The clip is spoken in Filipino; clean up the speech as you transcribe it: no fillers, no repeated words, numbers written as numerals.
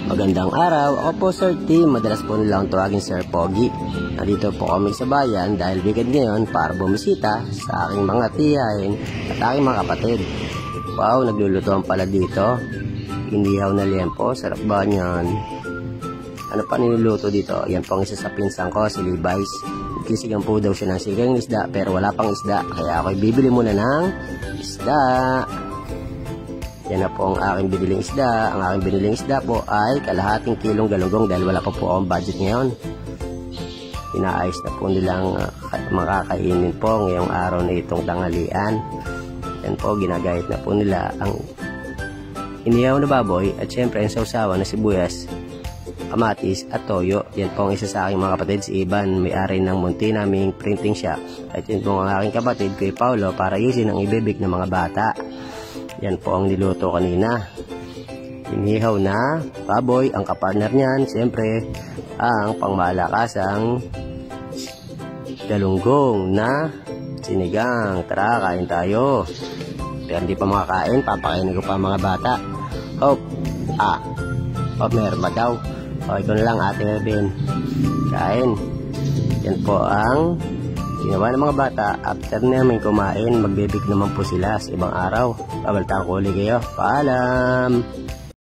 Magandang araw, ako po Sir T, madalas po nilang tawagin Sir Pogi. Nandito po kami sa bayan dahil weekend ngayon para bumisita sa aking mga tiyahin at aking mga kapatid. Wow, naglulutuan pala dito. Inihaw na liempo, sarap ba niyan? Ano pa niluluto dito? Yan po ang isa sa pinsang ko, si Levi's. Kisigang po daw siya ng sigang isda pero wala pang isda, kaya ako'y bibili muna ng isda. Yan na po ang aking biniling isda. Ang aking biniling isda po ay kalahating kilong galunggong dahil wala pa po akong budget ngayon. Inaayos na po nilang makakainin po ngayong araw na itong tanghalian. Yan po, ginagayat na po nila ang inihaw na baboy at syempre ang sausawan na sibuyas, kamatis at toyo. Yan po ang isa sa aking mga kapatid, si Ivan, may-ari ng munti naming printing shop. At yun po ang aking kapatid, kay Paulo, para yusin ang ibibig ng mga bata. Yan po ang niluto kanina. Inihaw na baboy. Ang kapartner niyan, siyempre, ang pangmalakasang galunggong na sinigang. Tara, kain tayo. Pero hindi pa makakain, papakainin ko pa mga bata. Hope, meron ba daw? O, ito na lang, Ate Mervin. Kain. Yan po ang ginawa ng mga bata. After namin kumain, magbibig naman po sila sa ibang araw. Pabaltaan ko ulit kayo. Paalam!